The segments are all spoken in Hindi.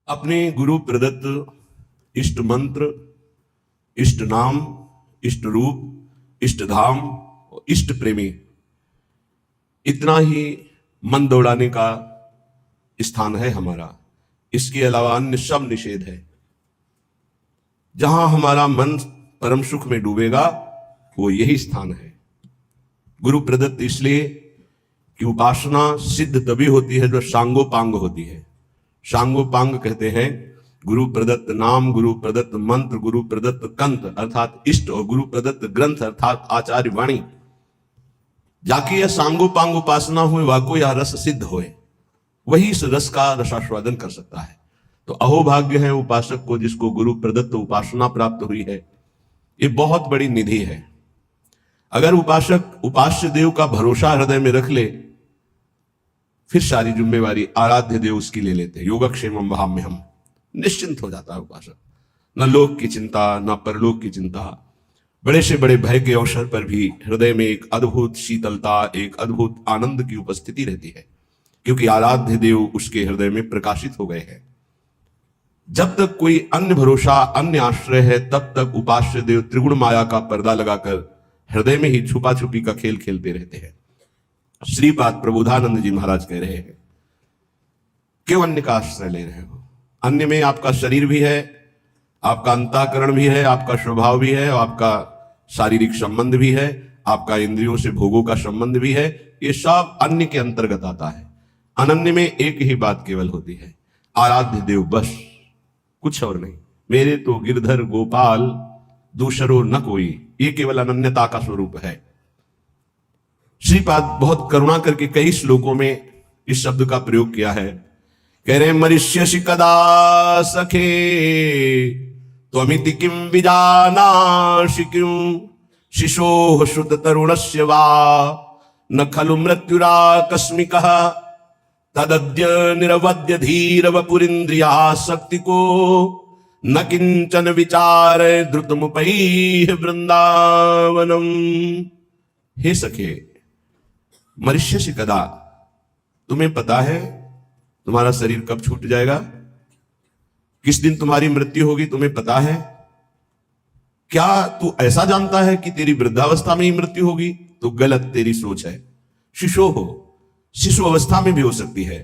अपने गुरु प्रदत्त इष्ट मंत्र, इष्ट नाम, इष्ट रूप, इष्ट धाम और इष्ट प्रेमी, इतना ही मन दौड़ाने का स्थान है हमारा। इसके अलावा अन्य सब निषेध है। जहां हमारा मन परम सुख में डूबेगा वो यही स्थान है। गुरु प्रदत्त इसलिए कि उपासना सिद्ध तभी होती है जो सांगोपांग होती है। सांगोपांग कहते हैं गुरु प्रदत्त नाम, गुरु प्रदत्त मंत्र, गुरु प्रदत्त कंठ अर्थात इष्ट और गुरु प्रदत्त ग्रंथ अर्थात आचार्य वाणी। जाके यह सांगोपांग उपासना हुए वाको या रस सिद्ध होए, वही इस रस का रसास्वादन कर सकता है। तो अहोभाग्य है उपासक को जिसको गुरु प्रदत्त उपासना प्राप्त हुई है। ये बहुत बड़ी निधि है। अगर उपासक उपास्य देव का भरोसा हृदय में रख ले, फिर सारी जिम्मेवारी आराध्य देव उसकी ले लेते हैं। योगक्षेमम वहाम्य हम, निश्चिंत हो जाता है उपासक। न लोक की चिंता, न परलोक की चिंता। बड़े से बड़े भय के अवसर पर भी हृदय में एक अद्भुत शीतलता, एक अद्भुत आनंद की उपस्थिति रहती है, क्योंकि आराध्य देव उसके हृदय में प्रकाशित हो गए हैं। जब तक कोई अन्य भरोसा, अन्य आश्रय है, तब तक उपास्य देव त्रिगुण माया का पर्दा लगाकर हृदय में ही छुपा छुपी का खेल खेलते रहते हैं। श्रीपाद प्रबोधानंद जी महाराज कह रहे हैं, क्यों अन्य का आश्रय ले रहे हो? अन्य में आपका शरीर भी है, आपका अंतःकरण भी है, आपका स्वभाव भी है, आपका शारीरिक संबंध भी है, आपका इंद्रियों से भोगों का संबंध भी है। ये सब अन्य के अंतर्गत आता है। अनन्य में एक ही बात केवल होती है, आराध्य देव बस, कुछ और नहीं। मेरे तो गिरधर गोपाल दूसरो न कोई, ये केवल अनन्यता का स्वरूप है। श्रीपाद बहुत करुणा करके कई श्लोकों में इस शब्द का प्रयोग किया है। कह रहे मरिष्यसि कदा सखे त्वमिति किम विजानासि क्यों शिशोः श्रुत तरुणस्य वा न खलु मृत्युराकस्मिकः तदद्य निरवद्य धीर वपुरिन्द्रियासक्ति को न किंचन विचार द्रुतमुपैः वृंदावनम। हे सखे, मरिष्यसि कदा, तुम्हें पता है तुम्हारा शरीर कब छूट जाएगा? किस दिन तुम्हारी मृत्यु होगी तुम्हें पता है? क्या तू ऐसा जानता है कि तेरी वृद्धावस्था में ही मृत्यु होगी? तो गलत तेरी सोच है। शिशो हो, शिशु अवस्था में भी हो सकती है।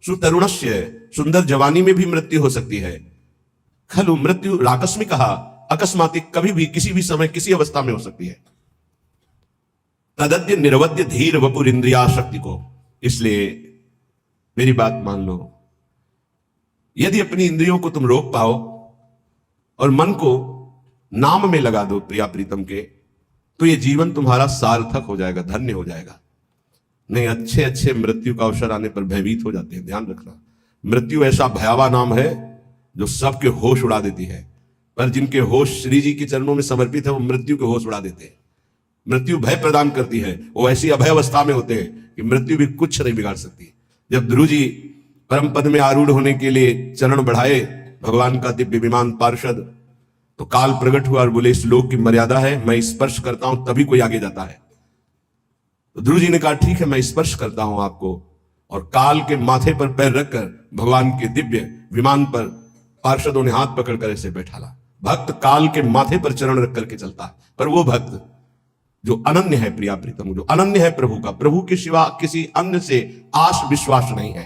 सुतरुणस्य, सुंदर जवानी में भी मृत्यु हो सकती है। खलु मृत्यु राकस्मिक, अकस्मातिक, कभी भी किसी भी समय किसी अवस्था में हो सकती है। तदद्य निरवद्य धीर वपुर इंद्रिया शक्ति को। इसलिए मेरी बात मान लो, यदि अपनी इंद्रियों को तुम रोक पाओ और मन को नाम में लगा दो प्रिया प्रीतम के, तो ये जीवन तुम्हारा सार्थक हो जाएगा, धन्य हो जाएगा। नहीं, अच्छे अच्छे मृत्यु का अवसर आने पर भयभीत हो जाते हैं। ध्यान रखना, मृत्यु ऐसा भयावह नाम है जो सबके होश उड़ा देती है, पर जिनके होश श्री जी के चरणों में समर्पित है वो मृत्यु के होश उड़ा देते हैं। मृत्यु भय प्रदान करती है। वो ऐसी अभय अवस्था में होते हैं कि मृत्यु भी कुछ नहीं बिगाड़ सकती। जब ध्रुव जी परम पद में आरूढ़ होने के लिए चरण बढ़ाए भगवान का दिव्य विमान पार्षद, तो काल प्रकट हुआ और बोले इस लोक की मर्यादा है, मैं स्पर्श करता हूं तभी कोई आगे जाता है। तो ध्रुव जी ने कहा ठीक है, मैं स्पर्श करता हूं आपको, और काल के माथे पर पैर रखकर भगवान के दिव्य विमान पर पार्षदों ने हाथ पकड़कर ऐसे बैठाला। भक्त काल के माथे पर चरण रख करके चलता है, पर वो भक्त जो अनन्य है प्रिया प्रीतम, जो अनन्य है प्रभु का, प्रभु के सिवा किसी अन्य से आस विश्वास नहीं है।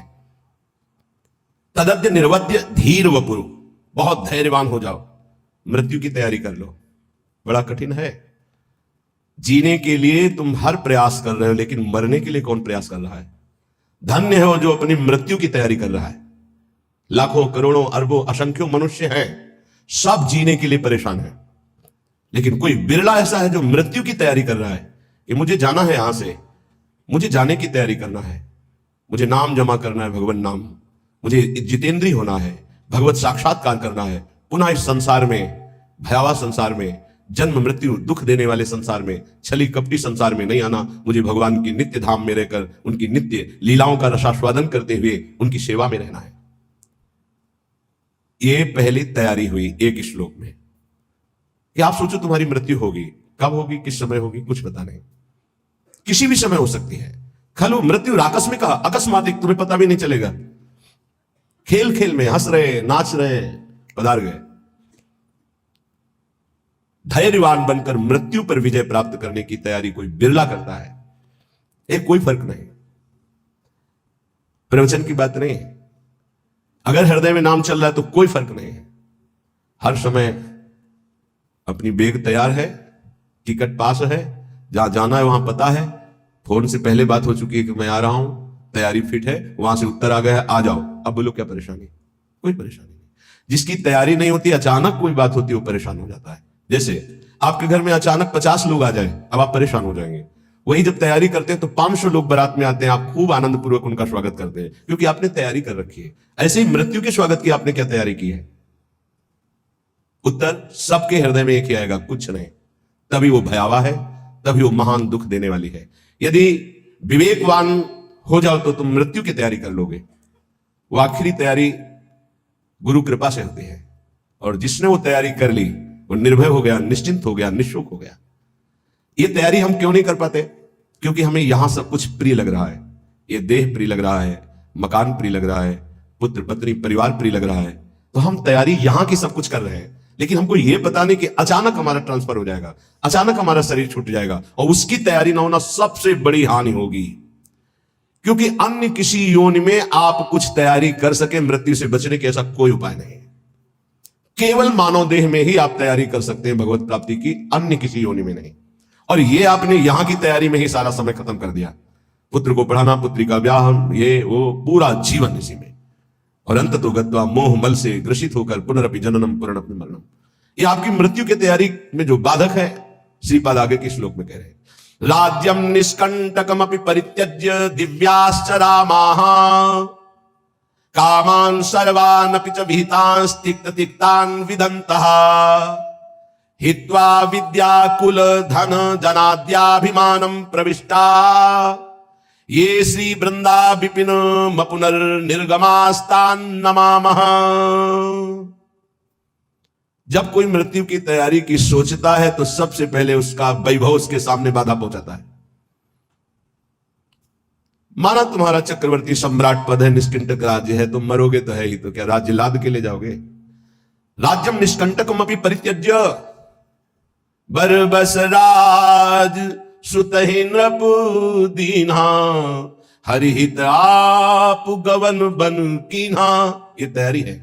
तदद्य निर्वद्य धीर वपुर, बहुत धैर्यवान हो जाओ, मृत्यु की तैयारी कर लो। बड़ा कठिन है। जीने के लिए तुम हर प्रयास कर रहे हो, लेकिन मरने के लिए कौन प्रयास कर रहा है? धन्य हो जो अपनी मृत्यु की तैयारी कर रहा है। लाखों करोड़ों अरबों असंख्यों मनुष्य हैं, सब जीने के लिए परेशान है, लेकिन कोई बिरला ऐसा है जो मृत्यु की तैयारी कर रहा है कि मुझे जाना है यहां से, मुझे जाने की तैयारी करना है, मुझे नाम जमा करना है, भगवान नाम, मुझे जितेंद्री होना है, भगवत साक्षात्कार करना है, पुनः इस संसार में, भयावह संसार में, जन्म मृत्यु दुख देने वाले संसार में, छली कपटी संसार में नहीं आना, मुझे भगवान के नित्य धाम में रहकर उनकी नित्य लीलाओं का रसास्वादन करते हुए उनकी सेवा में रहना है। ये पहली तैयारी हुई एक श्लोक में कि आप सोचो तुम्हारी मृत्यु होगी, कब होगी, किस समय होगी, कुछ पता नहीं, किसी भी समय हो सकती है। खलु मृत्यु आकस्मिक, अकस्मातिक, तुम्हें पता भी नहीं चलेगा। खेल खेल में हंस रहे, नाच रहे, पधार गए। धैर्यवान बनकर मृत्यु पर विजय प्राप्त करने की तैयारी कोई बिरला करता है। एक कोई फर्क नहीं, प्रवचन की बात नहीं। अगर हृदय में नाम चल रहा है तो कोई फर्क नहीं है। हर समय अपनी बैग तैयार है, टिकट पास है, जहां जाना है वहां पता है, फोन से पहले बात हो चुकी है कि मैं आ रहा हूं, तैयारी फिट है, वहां से उत्तर आ गया है, आ जाओ। अब बोलो क्या परेशानी? कोई परेशानी नहीं। जिसकी तैयारी नहीं होती, अचानक कोई बात होती है, वो परेशान हो जाता है। जैसे आपके घर में अचानक 50 लोग आ जाए, अब आप परेशान हो जाएंगे। वही जब तैयारी करते हैं तो 500 लोग बारात में आते हैं, आप खूब आनंद पूर्वक उनका स्वागत करते हैं, क्योंकि आपने तैयारी कर रखी है। ऐसे ही मृत्यु के स्वागत की आपने क्या तैयारी की है? उत्तर सबके हृदय में एक ही आएगा, कुछ नहीं। तभी वो भयावह है, तभी वो महान दुख देने वाली है। यदि विवेकवान हो जाओ तो तुम मृत्यु की तैयारी कर लोगे। वो आखिरी तैयारी गुरु कृपा से होती है, और जिसने वो तैयारी कर ली वो निर्भय हो गया, निश्चिंत हो गया, निःशुक हो गया। ये तैयारी हम क्यों नहीं कर पाते? क्योंकि हमें यहां सब कुछ प्रिय लग रहा है। ये देह प्रिय लग रहा है, मकान प्रिय लग रहा है, पुत्र पत्नी परिवार प्रिय लग रहा है, तो हम तैयारी यहां की सब कुछ कर रहे हैं। लेकिन हमको यह पता नहीं कि अचानक हमारा ट्रांसफर हो जाएगा, अचानक हमारा शरीर छूट जाएगा, और उसकी तैयारी ना होना सबसे बड़ी हानि होगी। क्योंकि अन्य किसी योनि में आप कुछ तैयारी कर सके मृत्यु से बचने के, ऐसा कोई उपाय नहीं है। केवल मानव देह में ही आप तैयारी कर सकते हैं भगवत प्राप्ति की, अन्य किसी योनि में नहीं। और ये आपने यहां की तैयारी में ही सारा समय खत्म कर दिया। पुत्र को पढ़ाना, पुत्री का ब्याह, ये वो पूरा जीवन इसी में, और अंत तो गत्वा मोह मल से ग्रसित होकर पुनरपि जननम पुनरपि मरणम। ये आपकी मृत्यु की तैयारी में जो बाधक है, श्रीपाद आगे के श्लोक में कह रहे हैं, राज्यम निष्कंटकमपि परित्यज्य दिव्याश्च रामाः कामान् सर्वानपि च विहितान् तिक्त तिक्तान् विदन्तः हित्वा विद्याकुल धन जनाद्याभिमानं प्रविष्टा ये श्री वृंदा विपिन मपुनर्निर्गमास्तान् नमामः। जब कोई मृत्यु की तैयारी की सोचता है तो सबसे पहले उसका वैभव उसके सामने बाधा पहुंचाता है। माना तुम्हारा चक्रवर्ती सम्राट पद है, निष्कंटक राज्य है, तुम मरोगे तो है ही, तो क्या राज्य लाद के ले जाओगे? राज्यम निष्कंटकमपि परित्यज्य बरबस राज सुतहि नृप दीन्हा हरिहित आप गवन बन कीन्हा। ये तैयारी है।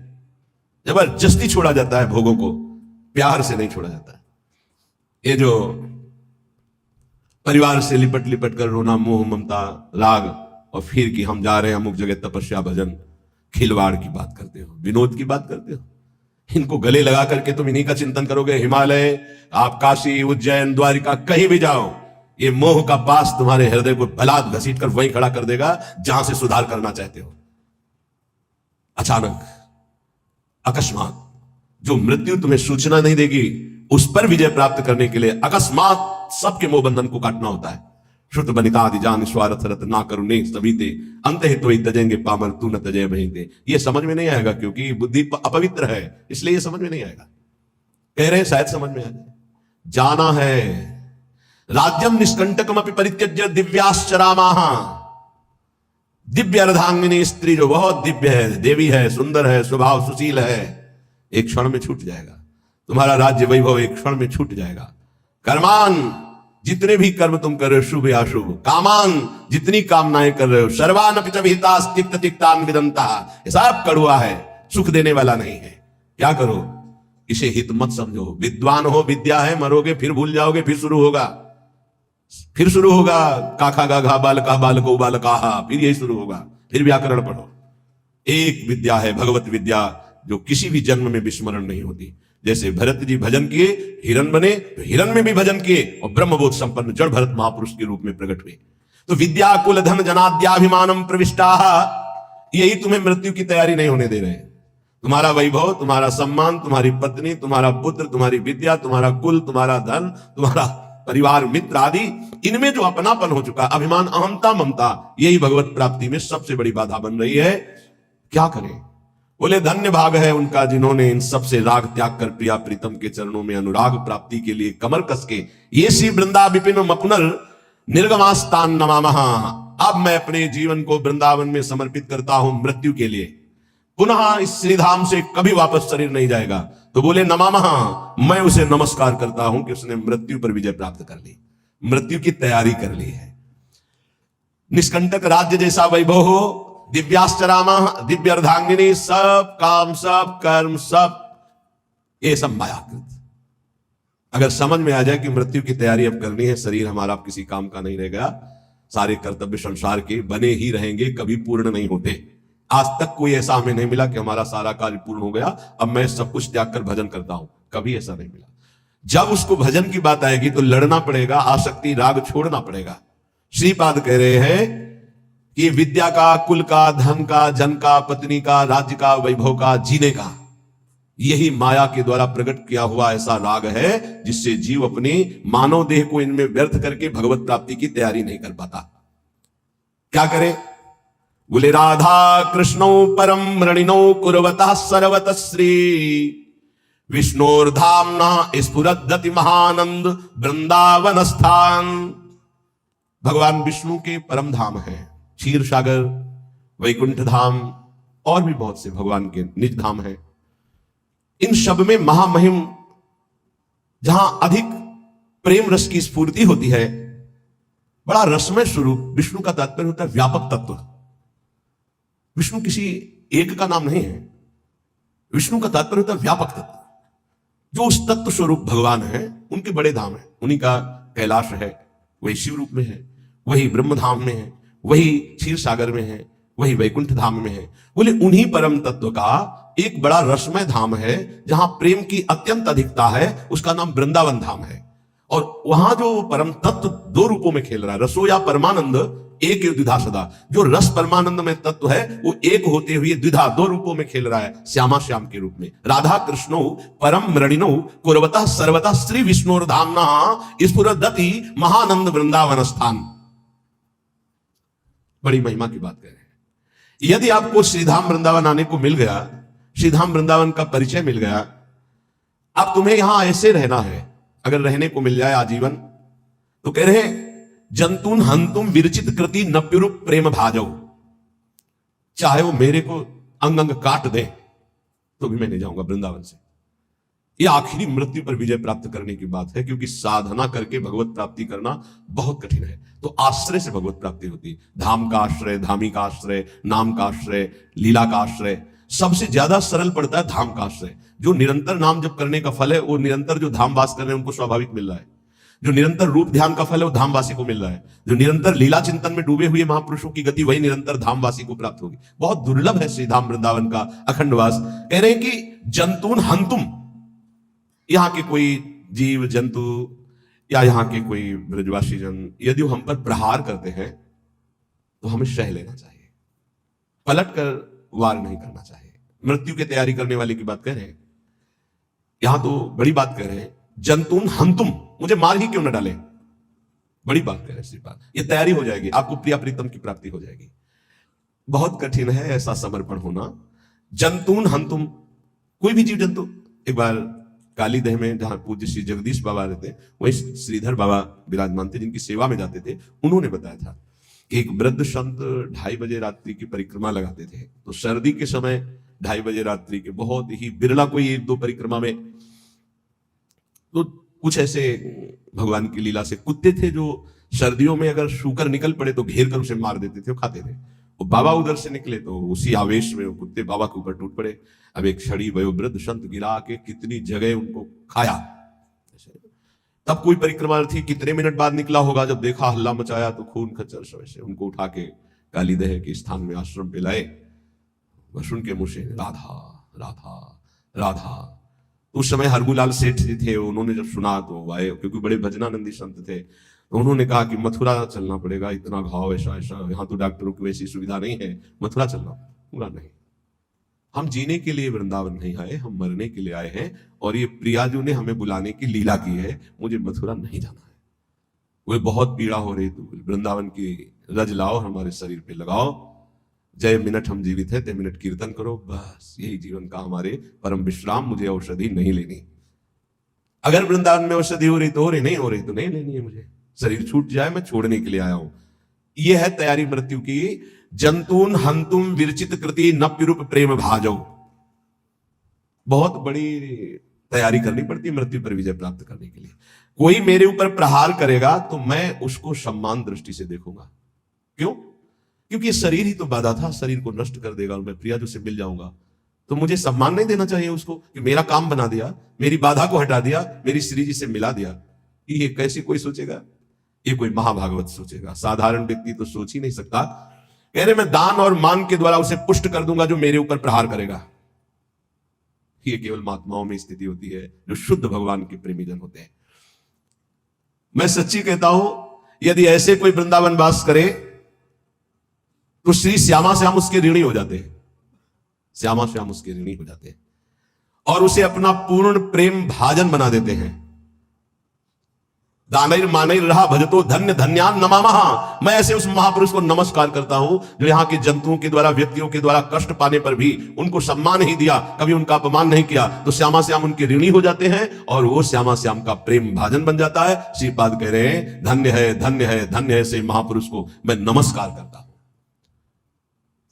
जबरदस्ती छोड़ा जाता है भोगों को, प्यार से नहीं छोड़ा जाता है। ये जो परिवार से लिपट लिपट कर रोना, मोह ममता राग, और फिर कि हम जा रहे हैं अमुक जगह तपस्या भजन, खिलवाड़ की बात करते हो, विनोद की बात करते हो। इनको गले लगा करके तुम इन्हीं का चिंतन करोगे। हिमालय, आप काशी, उज्जैन, द्वारिका, कहीं भी जाओ, ये मोह का पास तुम्हारे हृदय को बलात् घसीट कर वहीं खड़ा कर देगा जहां से सुधार करना चाहते हो। अचानक, अकस्मात, जो मृत्यु तुम्हें सूचना नहीं देगी, उस पर विजय प्राप्त करने के लिए अकस्मात सबके मोह बंधन को काटना होता है। श्रुत बनिता आदि जान स्वार्थ रत ना करुणे सभी ते अंत हित वही तजेंगे पामर तू न तजय वहीं ते। ये समझ में नहीं आएगा क्योंकि बुद्धि अपवित्र है, इसलिए ये समझ में नहीं आएगा। कह रहे हैं शायद समझ में आ जाए। जाना है राज्यम निष्कंटकमपि परित्यज्य दिव्याश्च रामाः। दिव्य अर्धांगिनी स्त्री जो बहुत दिव्य है, देवी है, सुंदर है, स्वभाव सुशील है, एक क्षण में छूट जाएगा। तुम्हारा राज्य वैभव एक क्षण में छूट जाएगा। कर्मान, जितने भी कर्म तुम कर रहे हो, शुभ या शुभ, कामान, जितनी कामनाएं कर रहे हो, सर्वानपि च विहितास् तिक्त तिक्तान् विदन्तः, ये सब कड़वा है, सुख देने वाला नहीं है। क्या करो? इसे हित मत समझो। विद्वान हो, विद्या है, मरोगे फिर भूल जाओगे, फिर शुरू होगा, फिर शुरू होगा काखा गाघा बालका बालको बालकाहा, फिर यही शुरू होगा, फिर व्याकरण पढ़ो। एक विद्या है भगवत विद्या, जो किसी भी जन्म में विस्मरण नहीं होती। जैसे भरत जी भजन किए, हिरण बने, तो हिरण में भी भजन किए और ब्रह्मबोध संपन्न जड़ भरत महापुरुष के रूप में प्रकट हुए। तो विद्या कुल धन जनाद्याभिमानम प्रविष्टा, यही तुम्हें मृत्यु की तैयारी नहीं होने दे रहे हैं। तुम्हारा वैभव, तुम्हारा सम्मान, तुम्हारी पत्नी, तुम्हारा पुत्र, तुम्हारी विद्या, तुम्हारा कुल, तुम्हारा धन, तुम्हारा परिवार, मित्र आदि, इनमें जो अपनापन हो चुका, अभिमान, अहमता, ममता, यही भगवत प्राप्ति में सबसे बड़ी बाधा बन रही है। क्या करें? बोले धन्य भाग है उनका जिन्होंने इन सबसे राग त्याग कर प्रिया प्रीतम के चरणों में अनुराग प्राप्ति के लिए कमर कस के ये श्री वृंदा विपिन मपुनर निर्गमास्तान नमामः। अब मैं अपने जीवन को वृंदावन में समर्पित करता हूं मृत्यु के लिए। पुनः इस श्रीधाम से कभी वापस शरीर नहीं जाएगा। तो बोले नमामः, मैं उसे नमस्कार करता हूं कि उसने मृत्यु पर विजय प्राप्त कर ली, मृत्यु की तैयारी कर ली है। निष्कंटक राज्य जैसा वैभव हो, दिव्याश्चरामा, दिव्य अर्धांगिनी, सब काम, सब कर्म, सब ये सब मायाकृत। अगर समझ में आ जाए कि मृत्यु की तैयारी अब करनी है, शरीर हमारा अब किसी काम का नहीं रहेगा, सारे कर्तव्य संसार के बने ही रहेंगे, कभी पूर्ण नहीं होते। आज तक कोई ऐसा हमें नहीं मिला कि हमारा सारा कार्य पूर्ण हो गया, अब मैं सब कुछ त्याग कर भजन करता हूं, कभी ऐसा नहीं मिला। जब उसको भजन की बात आएगी तो लड़ना पड़ेगा, आसक्ति राग छोड़ना पड़ेगा। श्रीपाद कह रहे हैं कि विद्या का, कुल का, धन का, जन का, पत्नी का, राज्य का, वैभव का, जीने का, यही माया के द्वारा प्रकट किया हुआ ऐसा राग है जिससे जीव अपनी मानव देह को इनमें व्यर्थ करके भगवत प्राप्ति की तैयारी नहीं कर पाता। क्या करे? बोले राधा कृष्णो परम रणिनो कुर्वतः सर्वतः श्री विष्णोर्धाम्ना स्फुरद्दति महानंद वृंदावन स्थान। भगवान विष्णु के परम धाम है क्षीर सागर, वैकुंठ धाम, और भी बहुत से भगवान के निज धाम है। इन सब में महामहिम, जहां अधिक प्रेम रस की स्फूर्ति होती है, बड़ा रसमय स्वरूप। विष्णु का तात्पर्य होता है व्यापक तत्व। विष्णु किसी एक का नाम नहीं है, विष्णु का तात्पर्य होता है व्यापक तत्व। जो उस तत्व स्वरूप भगवान है, उनके बड़े धाम है, उन्हीं का कैलाश है, वही शिव रूप में है, वही ब्रह्म धाम में है, वही क्षीर सागर में है, वही वैकुंठ धाम में है। बोले उन्हीं परम तत्व का एक बड़ा रसमय धाम है जहां प्रेम की अत्यंत अधिकता है, उसका नाम वृंदावन धाम है। और वहां जो परम तत्व दो रूपों में खेल रहा है, रसो या परमानंद एक द्विधा सदा। जो रस परमानंद में तत्व है वो एक होते हुए द्विधा दो रूपों में खेल रहा है, श्यामा श्याम के रूप में। राधा कृष्णो परम रणिनो कुर्वतः सर्वतः श्री विष्णुर्धाम्ना स्फुरद्दति महानंद वृंदावन स्थान। बड़ी महिमा की बात कह रहे हैं। यदि आपको श्रीधाम वृंदावन आने को मिल गया, श्रीधाम वृंदावन का परिचय मिल गया, अब तुम्हें यहां ऐसे रहना है, अगर रहने को मिल जाए आजीवन, तो कह रहे जंतुन हंतुम विरचित कृति नप्युरूप प्रेम भाजो। चाहे वो मेरे को अंग अंग काट दे तो भी मैं नहीं जाऊंगा वृंदावन से। यह आखिरी मृत्यु पर विजय प्राप्त करने की बात है, क्योंकि साधना करके भगवत प्राप्ति करना बहुत कठिन है। तो आश्रय से भगवत प्राप्ति होती है। धाम का आश्रय, धामी का आश्रय, नाम का आश्रय, लीला का आश्रय, सबसे ज्यादा सरल पड़ता है धाम का आश्रय। जो निरंतर नाम जप करने का फल है वो निरंतर जो धाम वास कर रहे हैं उनको स्वाभाविक मिल रहा है। जो निरंतर रूप ध्यान का फल है वो धामवासी को मिल रहा है। जो निरंतर लीला चिंतन में डूबे हुए महापुरुषों की गति वही निरंतर धामवासी को प्राप्त होगी। बहुत दुर्लभ है श्री धाम वृंदावन का अखंडवास। कह रहे हैं कि जंतुन हंतुम, यहां के कोई जीव जंतु या यहाँ के कोई ब्रजवासी जन यदि हम पर प्रहार करते हैं तो हमें सह लेना चाहिए, पलट कर वार नहीं करना चाहिए। मृत्यु की तैयारी करने वाले की बात कह रहे हैं, यहां तो बड़ी बात कह रहे हैं, जंतुन हंतुम, मुझे मार ही क्यों न डाले, बड़ी बात कह रहे हैं श्रीपाद। ये तैयारी हो जाएगी, आपको प्रिया प्रीतम की प्राप्ति हो जाएगी। बहुत कठिन है ऐसा समर्पण होना। जंतुन हंतुम, कोई भी जीव जंतु। एक बार काली दह में जहां पूज्य श्री जगदीश बाबा रहते, वही श्रीधर बाबा विराजमान थे जिनकी सेवा में जाते थे। उन्होंने बताया था कि एक वृद्ध संत 2:30 बजे रात्रि की परिक्रमा लगाते थे। तो सर्दी के समय 2:30 बजे रात्रि के, बहुत ही बिरला कोई 1-2 परिक्रमा में, तो कुछ ऐसे भगवान की लीला से कुत्ते थे जो सर्दियों में अगर सूकर निकल पड़े तो घेर कर उसे मार देते थे, वो खाते थे। वो बाबा उधर से निकले तो उसी आवेश में वो कुत्ते बाबा के ऊपर टूट पड़े। अब एक छड़ी वयोवृद्ध संत गिरा के कितनी जगह उनको खाया। तब कोई परिक्रमार्थी कितने मिनट बाद निकला होगा, जब देखा हल्ला मचाया तो खून खच्चर से उनको उठा के कालीदह के स्थान में आश्रम पे लाए। बस उनके मुंह से राधा राधा राधा। उस समय हरगुलाल सेठ जी थे, उन्होंने जब सुना तो आए, क्योंकि बड़े भजनानंदी संत थे। तो उन्होंने कहा कि मथुरा चलना पड़ेगा, इतना घाव ऐसा ऐसा, यहाँ तो डॉक्टरों की वैसी सुविधा नहीं है, मथुरा चलना। पूरा नहीं, हम जीने के लिए वृंदावन नहीं आए, हम मरने के लिए आए हैं। और ये प्रियाजू ने हमें बुलाने की लीला की है, मुझे मथुरा नहीं जाना है। वो बहुत पीड़ा हो रही, तो वृंदावन की रज लाओ, हमारे शरीर पे लगाओ, जय मिनट हम जीवित है ते मिनट कीर्तन करो, बस यही जीवन का हमारे परम विश्राम। मुझे औषधि नहीं लेनी। अगर वृंदावन में औषधि हो रही तो हो रही, नहीं हो रही तो नहीं लेनी है मुझे। शरीर छूट जाए, मैं छोड़ने के लिए आया हूं। यह है तैयारी मृत्यु की। जंतून हंतुम विरचित कृति नप्युरूप प्रेम भाजो। बहुत बड़ी तैयारी करनी पड़ती है मृत्यु पर विजय प्राप्त करने के लिए। कोई मेरे ऊपर प्रहार करेगा तो मैं उसको सम्मान दृष्टि से देखूंगा। क्यों? क्योंकि ये शरीर ही तो बाधा था, शरीर को नष्ट कर देगा और मैं प्रिया जो से मिल जाऊंगा, तो मुझे सम्मान नहीं देना चाहिए उसको कि मेरा काम बना दिया, मेरी बाधा को हटा दिया, मेरी श्री जी से मिला दिया। ये कैसे कोई सोचेगा? ये कोई महाभागवत सोचेगा, साधारण व्यक्ति तो सोच ही नहीं सकता। कह रहे मैं दान और मान के द्वारा उसे पुष्ट कर दूंगा जो मेरे ऊपर प्रहार करेगा। ये केवल महात्माओं में स्थिति होती है जो शुद्ध भगवान के प्रेमी जन होते हैं। मैं सच्ची कहता हूं, यदि ऐसे कोई वृंदावन वास करे तो श्री श्यामा श्याम उसके ऋणी हो जाते हैं, श्यामा श्याम उसके ऋणी हो जाते हैं और उसे अपना पूर्ण प्रेम भाजन बना देते हैं। दानैर मानैर रहा भजतो धन्य धन्यान नमामः। मैं ऐसे उस महापुरुष को नमस्कार करता हूं जो यहां के जंतुओं के द्वारा, व्यक्तियों के द्वारा कष्ट पाने पर भी उनको सम्मान ही दिया, कभी उनका अपमान नहीं किया, तो श्यामा श्याम उनके ऋणी हो जाते हैं और वो श्यामा श्याम का प्रेम भाजन बन जाता है। श्रीपाद कह रहे हैं धन्य है धन्य है धन्य है से महापुरुष को मैं नमस्कार करता हूं।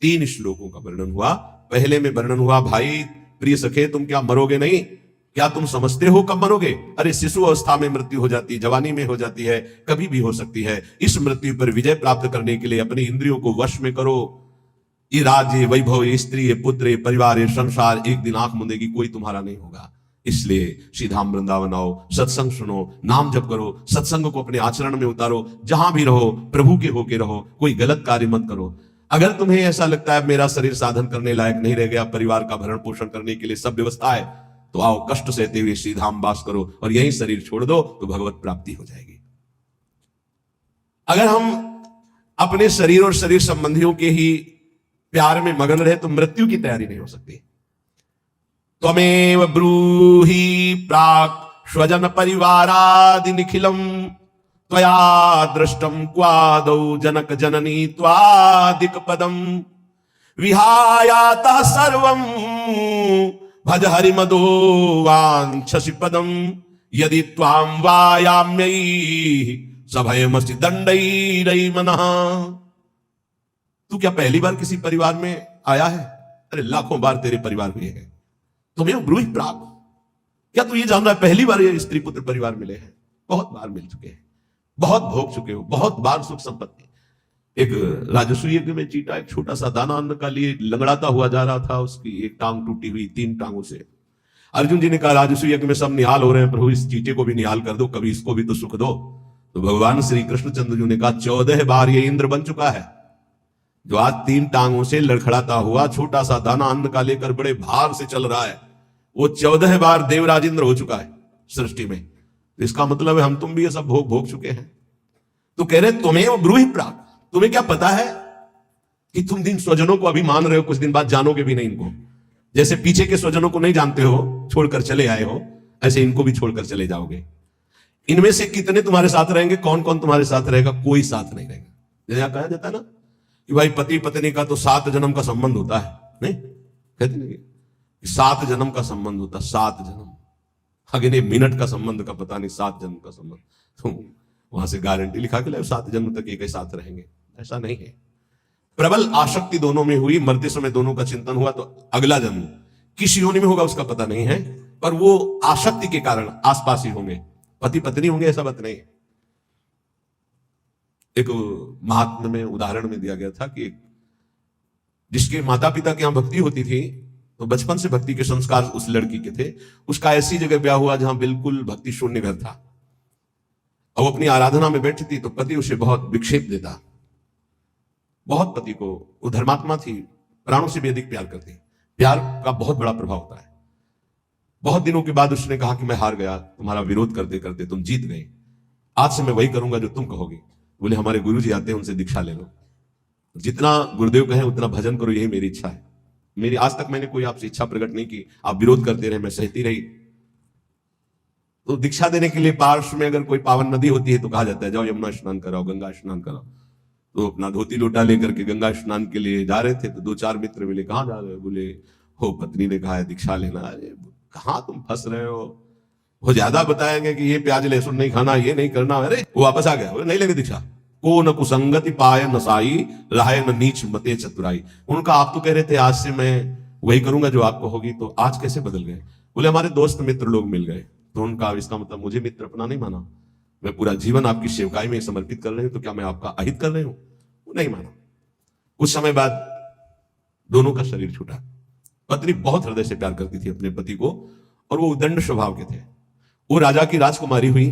3 श्लोकों का वर्णन हुआ। पहले में वर्णन हुआ, भाई प्रिय सखे तुम क्या मरोगे नहीं? क्या तुम समझते हो कब मरोगे? अरे शिशु अवस्था में मृत्यु हो जाती है, जवानी में हो जाती है, कभी भी हो सकती है। इस मृत्यु पर विजय प्राप्त करने के लिए अपनी इंद्रियों को वश में करो। ये राज्य, वैभव, ये स्त्री, ये पुत्र, ये परिवार, ये संसार एक दिन आंख मूंदेगी, कोई तुम्हारा नहीं होगा। इसलिए श्रीधाम वृंदावन आओ, सत्संग सुनो, नाम जप करो, सत्संग को अपने आचरण में उतारो, जहां भी रहो प्रभु के होके रहो, कोई गलत कार्य मत करो। अगर तुम्हें ऐसा लगता है मेरा शरीर साधन करने लायक नहीं रह गया, परिवार का भरण पोषण करने के लिए सब व्यवस्था है, तो आओ कष्ट सहते हुए श्रीधाम वास करो और यही शरीर छोड़ दो तो भगवत प्राप्ति हो जाएगी। अगर हम अपने शरीर और शरीर संबंधियों के ही प्यार में मगन रहे तो मृत्यु की तैयारी नहीं हो सकती। त्वमेव ब्रूहि प्राक् स्वजन परिवारादि निखिलम त्वया दृष्टम क्वादौ जनक जननी त्वादिक पदम विहायातः सर्वं भज हरि मदो वांछसि पदम यदि त्वां वायाम्यै सभयमसि दंडैरै मनः। तू क्या पहली बार किसी परिवार में आया है? अरे लाखों बार तेरे परिवार हुए हैं। तुम्हें ब्रूहि प्राप्त, क्या तू ये जान रहा है पहली बार ये स्त्री पुत्र परिवार मिले हैं? बहुत बार मिल चुके हैं, बहुत भोग चुके हो, बहुत बार सुख संपत्ति। एक राजस्व यज्ञ में चीटा एक छोटा सा दाना अन्न का लिए लंगड़ाता हुआ जा रहा था, उसकी एक टांग टूटी हुई, 3 टांगों से। अर्जुन जी ने कहा राजस्व यज्ञ में सब निहाल हो रहे हैं, प्रभु इस चीटे को भी निहाल कर दो, कभी इसको भी तो सुख दो। तो भगवान श्री कृष्णचंद्र जी ने कहा 14 बार ये इंद्र बन चुका है, जो आज 3 टांगों से लड़खड़ाता हुआ छोटा सा दाना अन्न का लेकर बड़े भार से चल रहा है, वो 14 बार देवराज इंद्र हो चुका है सृष्टि में। तो इसका मतलब है हम तुम भी ये सब भोग चुके हैं। तो कह रहे तुम्हें ब्रूहि प्राप्त, तुम्हें क्या पता है कि तुम जिन स्वजनों को अभी मान रहे हो कुछ दिन बाद जानोगे भी नहीं इनको। जैसे पीछे के स्वजनों को नहीं जानते हो, छोड़कर चले आए हो, ऐसे इनको भी छोड़कर चले जाओगे। इनमें से कितने तुम्हारे साथ रहेंगे, कौन कौन तुम्हारे साथ रहेगा? कोई साथ नहीं रहेगा। जैसे कहा जाता है ना कि भाई पति पत्नी का तो 7 जन्म का संबंध होता है, नहीं कहते नहीं 7 जन्म का संबंध होता, 7 जन्म, अगले मिनट का संबंध का पता नहीं, 7 जन्म का संबंध। तो वहां से गारंटी लिखा के लाए 7 जन्म तक एक ही साथ रहेंगे, ऐसा नहीं है। प्रबल आसक्ति दोनों में हुई, मरते समय दोनों का चिंतन हुआ, तो अगला जन्म किस योनि में होगा उसका पता नहीं है, पर वो आसक्ति के कारण आसपास ही होंगे, पति पत्नी होंगे ऐसा बात नहीं है। एक महात्मा में उदाहरण में दिया गया था कि जिसके माता पिता के यहां भक्ति होती थी, तो बचपन से भक्ति के संस्कार उस लड़की के थे, उसका ऐसी जगह ब्याह हुआ जहां बिल्कुल भक्ति शून्य घर था। अब अपनी आराधना में बैठी थी तो पति उसे बहुत विक्षेप देता, बहुत पति को, वो धर्मात्मा थी, प्राणों से भी अधिक प्यार करती। प्यार का बहुत बड़ा प्रभाव होता है। बहुत दिनों के बाद उसने कहा कि मैं हार गया, तुम्हारा विरोध करते करते तुम जीत गए, आज से मैं वही करूंगा जो तुम कहोगे। बोले हमारे गुरु जी आते हैं, उनसे दीक्षा ले लो, जितना गुरुदेव कहें उतना भजन करो, यही मेरी इच्छा है। मेरी आज तक मैंने कोई आपसे इच्छा प्रकट नहीं की, आप विरोध करते रहे, मैं सहती रही। तो दीक्षा देने के लिए पार्श्व में अगर कोई पावन नदी होती है तो कहा जाता है जाओ यमुना स्नान कराओ, गंगा स्नान कराओ। तो अपना धोती लोटा लेकर के गंगा स्नान के लिए जा रहे थे, तो 2-4 मित्र मिले, कहाँ जा रहे हो? बोले हो पत्नी ने कहा है दीक्षा लेना। अरे कहाँ तुम फंस रहे हो, वो ज्यादा बताएंगे कि ये प्याज लहसुन नहीं खाना, ये नहीं करना। अरे वो वापस आ गया, बोले नहीं लेंगे दीक्षा। को न कुसंगति पाए न साई, रहे न नीच मते चतुराई। उनका आप तो कह रहे थे आज से मैं वही करूंगा जो आपको होगी, तो आज कैसे बदल गए? बोले हमारे दोस्त मित्र लोग मिल गए। तो उनका इसका मतलब मुझे मित्र अपना नहीं माना, मैं पूरा जीवन आपकी सेवकाई में समर्पित कर रही हूं, तो क्या मैं आपका अहित कर रही हूं? वो नहीं माना। कुछ समय बाद दोनों का शरीर छूटा। पत्नी बहुत हृदय से प्यार करती थी अपने पति को, और वो उदंड स्वभाव के थे। वो राजा की राजकुमारी हुई,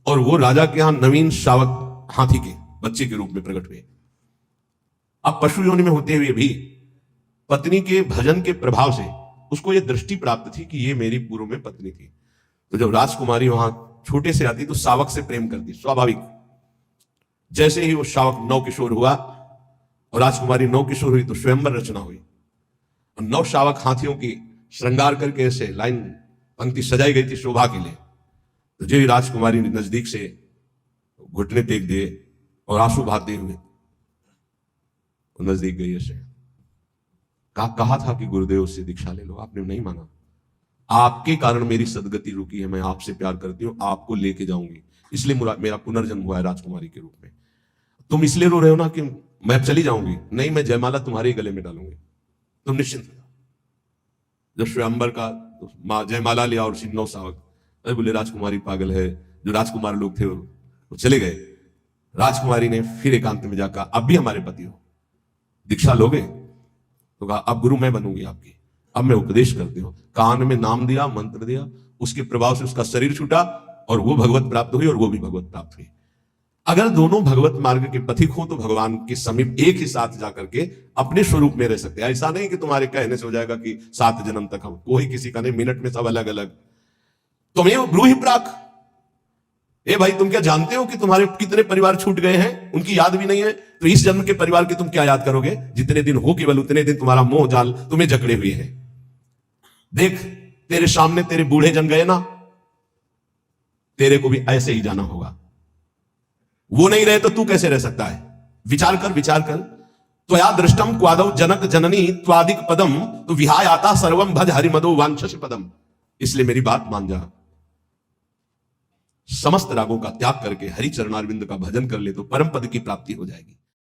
और वो राजा के यहां नवीन शावक हाथी के बच्चे के रूप में प्रकट हुए। अब पशु योनि में होते हुए भी पत्नी के भजन के प्रभाव से उसको ये दृष्टि प्राप्त थी कि ये मेरी पूर्व में पत्नी थी। तो जब राजकुमारी वहां छोटे से आती तो शावक से प्रेम करती, स्वाभाविक। जैसे ही वो शावक नव किशोर हुआ और राजकुमारी नव किशोर हुई तो स्वयंवर रचना हुई, और नव शावक हाथियों की श्रृंगार करके ऐसे लाइन पंक्ति सजाई गई थी शोभा के लिए। तो जो राजकुमारी ने नजदीक से घुटने टेक दिए और आंसू बहाते हुए नजदीक गई, ऐसे कहा था कि गुरुदेव से दीक्षा ले लो, आपने नहीं माना। आपके कारण मेरी सदगति रुकी है, मैं आपसे प्यार करती हूं, आपको लेके जाऊंगी, इसलिए मेरा पुनर्जन्म हुआ है राजकुमारी के रूप में। तुम इसलिए रो रहे हो ना कि मैं अब चली जाऊंगी? नहीं, मैं जयमाला तुम्हारे गले में डालूंगी, तुम निश्चिंत हो जाओ। जब स्वयंवर का जयमाला लिया और नौ शावक, अरे बोले राजकुमारी पागल है। जो राजकुमार लोग थे वो चले गए। राजकुमारी ने फिर एकांत में जाकर, अब भी हमारे पति हो, दीक्षा लोगे? तो कहा अब गुरु मैं बनूंगी आपकी, अब मैं उपदेश करती हूं। कान में नाम दिया, मंत्र दिया, उसके प्रभाव से उसका शरीर छूटा और वो भगवत प्राप्त हुई और वो भी भगवत प्राप्त हुई। अगर दोनों भगवत मार्ग के पथिक हो तो भगवान के समीप एक ही साथ जाकर के अपने स्वरूप में रह सकते हैं। ऐसा नहीं कि तुम्हारे कहने से हो जाएगा कि 7 जन्म तक हम, कोई किसी का नहीं, मिनट में सब अलग अलग। तुम्हें ब्रूहि प्राक, ए भाई तुम क्या जानते हो कि तुम्हारे कितने परिवार छूट गए हैं, उनकी याद भी नहीं है? तो इस जन्म के परिवार की तुम क्या याद करोगे? जितने दिन हो केवल उतने दिन तुम्हारा मोह जाल तुम्हें जकड़े हुए हैं। देख तेरे सामने तेरे बूढ़े जन गए ना, तेरे को भी ऐसे ही जाना होगा। वो नहीं रहे तो तू कैसे रह सकता है? विचार कर, विचार कर। त्वया दृष्टम क्वादौ जनक जननी त्वादिक पदम, तो विहाय आता सर्वम भज हरिमदो वांछस पदम। इसलिए मेरी बात मान जा, समस्त रागों का त्याग करके हरि चरणारविंद का भजन कर ले तो परम पद की प्राप्ति हो जाएगी।